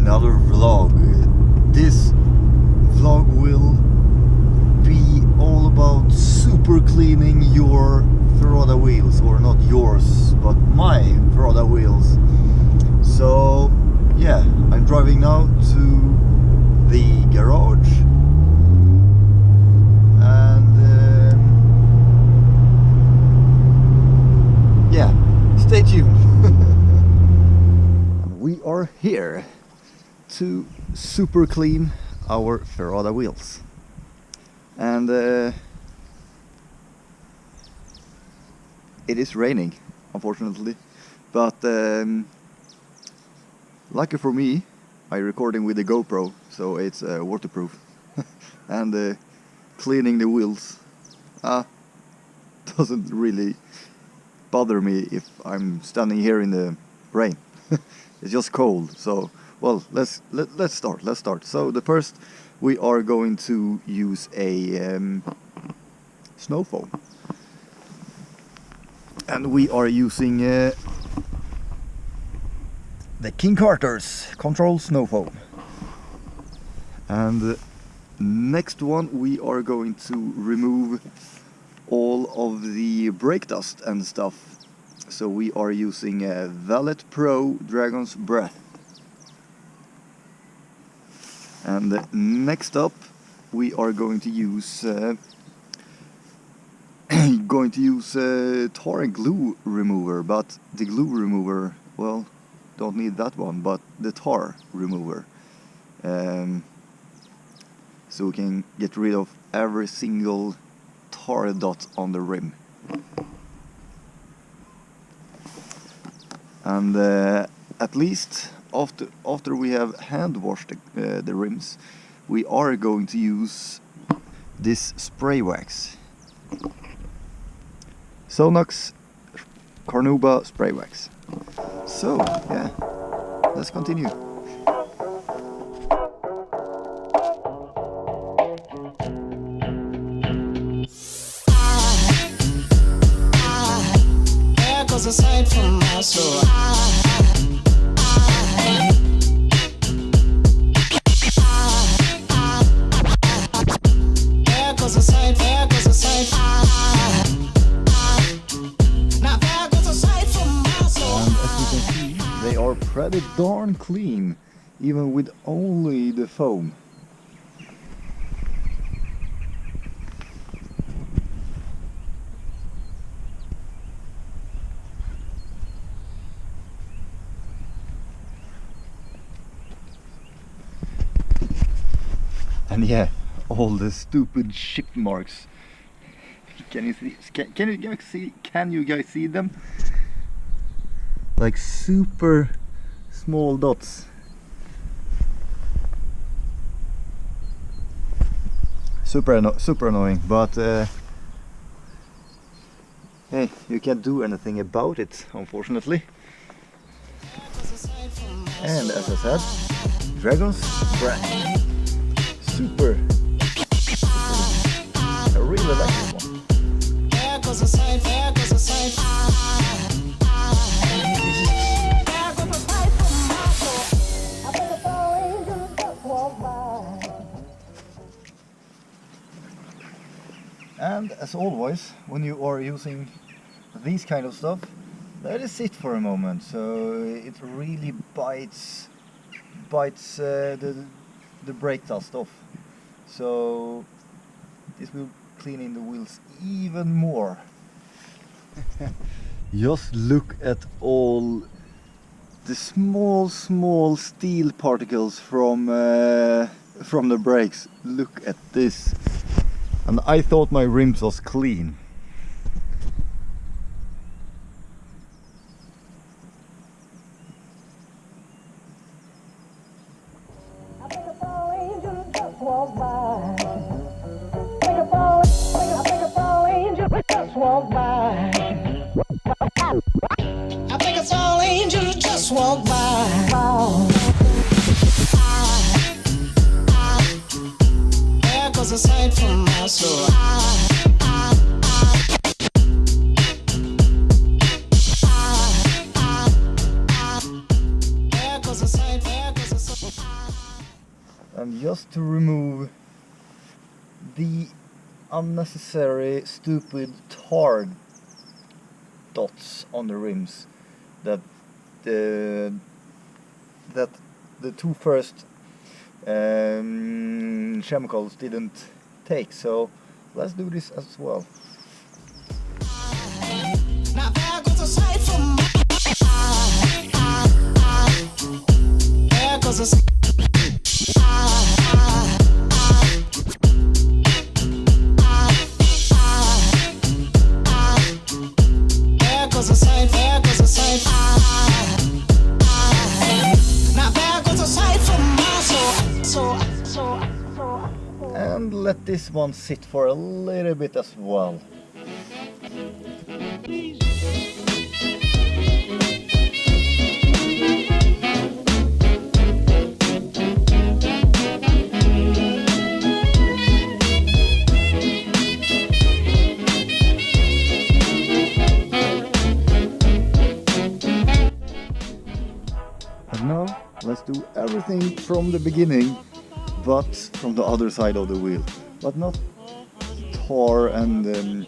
another vlog. This vlog will be all about super cleaning your Ferrada wheels, or not yours, but my Ferrada wheels. So yeah, I'm driving now to the garage, and yeah, stay tuned. We are here to super clean our Ferrada wheels, and it is raining, unfortunately, but lucky for me, I'm recording with the GoPro, so it's waterproof. And cleaning the wheels doesn't really bother me if I'm standing here in the rain. It's just cold, so well, let's start. So the first, we are going to use a snow foam, and we are using the King Carter's Control Snow Foam. And next one, we are going to remove all of the brake dust and stuff. So we are using a Valet Pro Dragon's Breath. And next up, we are going to use tar and glue remover, but the glue remover, well, don't need that one, but the tar remover, so we can get rid of every single tar dot on the rim. And at least after we have hand washed the rims, we are going to use this spray wax, Sonax Carnauba spray wax. So yeah, let's continue. There goes a sight from my soul. There goes a sight, there goes a sight. Now there goes a sight from my soul. And as you can see, they are pretty darn clean, even with only the foam. And yeah, all the stupid chip marks. Can you see? Can you guys see them? Like super small dots. Super annoying, but hey, you can't do anything about it, unfortunately. And as I said, Dragon's Breath. Super. I really like this one. There goes a sight, there goes a sight. There goes a sight from my soul. I think it's all angels just walk by. And as always, when you are using these kind of stuff, let it sit for a moment, so it really bites the brake dust off. So this will clean in the wheels even more. Just look at all the small steel particles from the brakes. Look at this. And I thought my rims was clean. I think it's all angels just walk by. I think it's all angels just walk by. I think it's all angels just walk by. There goes a sight from my soul. There goes a sight, there goes a sight. And just to remove the unnecessary stupid tar dots on the rims that the two first chemicals didn't take, so let's do this as well. Now there goes a sight from there goes a there goes a sight, there goes a sight. Now there goes a sight from my soul. And let this one sit for a little bit as well. And now let's do everything from the beginning, but from the other side of the wheel, but not tar and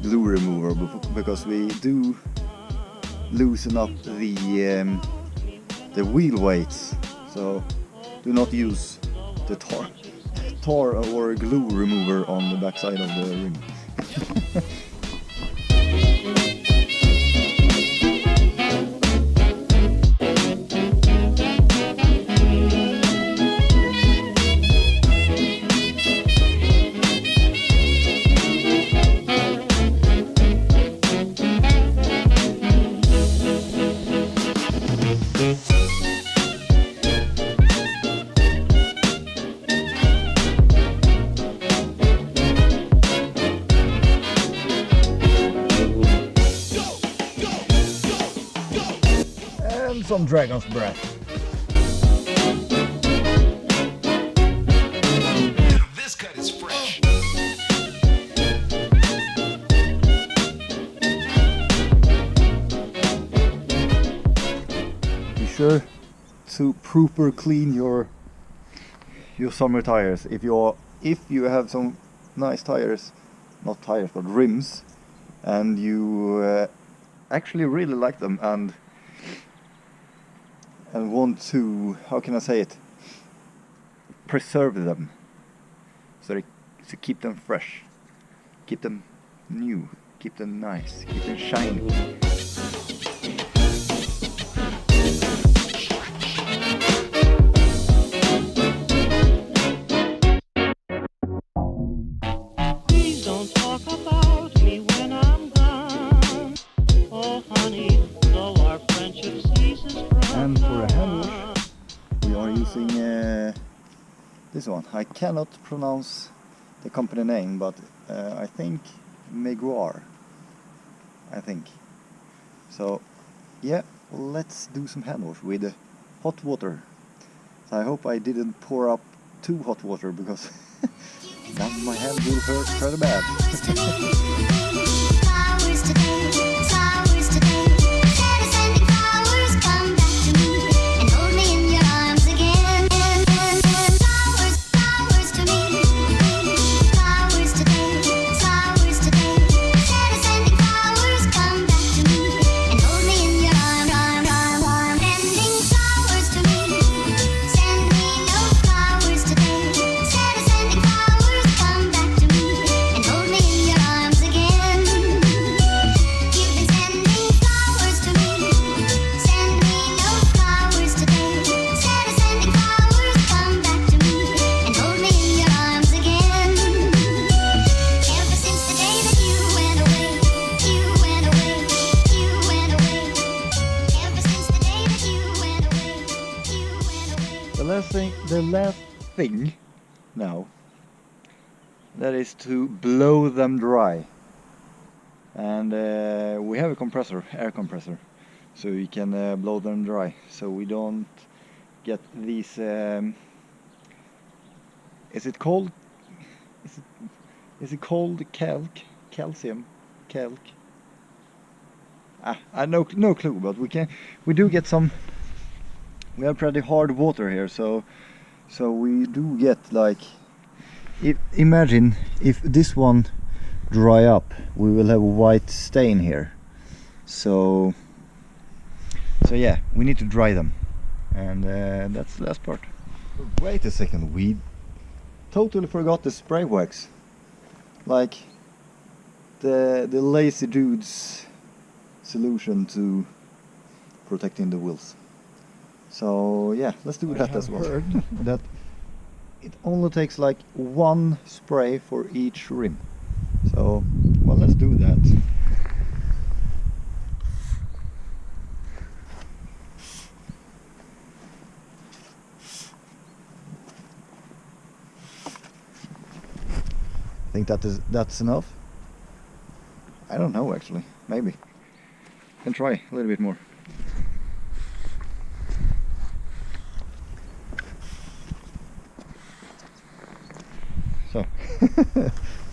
glue remover, because we do loosen up the wheel weights, so do not use the tar or glue remover on the back side of the rim. Some dragon's breath. This cut is fresh. Be sure to proper clean your summer tires. If you have some nice tires, not tires but rims, and you actually really like them and want to, how can I say it, preserve them, so to keep them fresh, keep them new, keep them nice, keep them shiny. Please don't talk about me when I'm gone. Oh honey, though our friendship ceases from. And for a hand wash, we are using this one. I cannot pronounce the company name, but I think Meguar. I think. So, yeah, let's do some hand wash with hot water. So I hope I didn't pour up too hot water, because then my hand will hurt pretty bad. Flowers today, flowers today. Instead of sending flowers, come back to me and hold me in your arms again. Flowers, flowers to me. Flowers today, flowers today. Instead of sending flowers, come back to me and hold me in your arms. Sending flowers to me. Send me no flowers today. Instead of sending flowers, come back to me and hold me in your arms again. You've been sending flowers to me. Send me no flowers today. Instead of sending flowers, come back to me and hold me in your arms again. Ever since the day that you went away, you went away, you went away. Ever since the day that you went away, you went away. The last thing now, that is to blow them dry. And we have a compressor, air compressor, so we can blow them dry, so we don't get these. Is it called? Is it called calcium? Calc? I no clue, but we do get some. We have pretty hard water here, so So we do get like, imagine if this one dry up, we will have a white stain here. So yeah, we need to dry them, and that's the last part. Wait a second, we totally forgot the spray wax, like the lazy dude's solution to protecting the wheels. So yeah, let's do that as well. I heard that it only takes like one spray for each rim. So, well, let's do that. I think that's enough. I don't know actually, maybe. Can try a little bit more. So,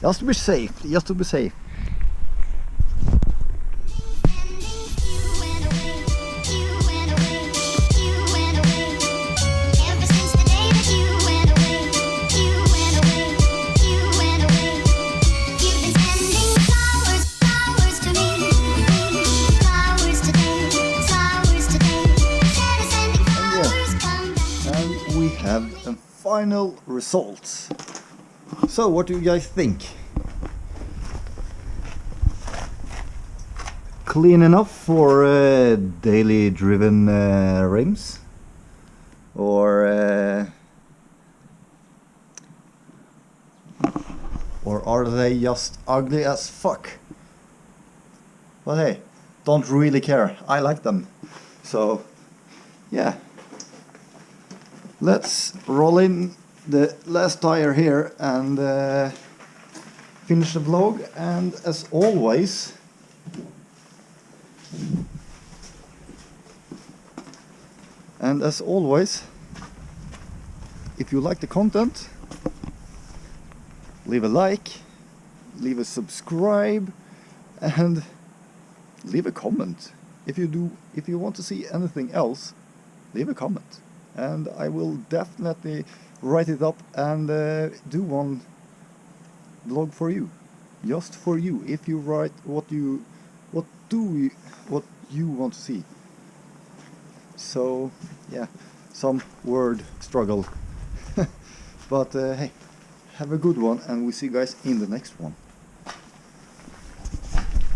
just to be safe, just to be safe. And we have a final result. So, what do you guys think? Clean enough for daily driven rims? Or are they just ugly as fuck? But hey, don't really care. I like them. So, yeah. Let's roll in the last tire here and finish the vlog. And as always, if you like the content, leave a like, leave a subscribe, and leave a comment. If you want to see anything else, leave a comment, and I will definitely write it up and do one vlog for you, just for you. If you write what you want to see. So yeah, some word struggle. But hey, have a good one, and we see you guys in the next one.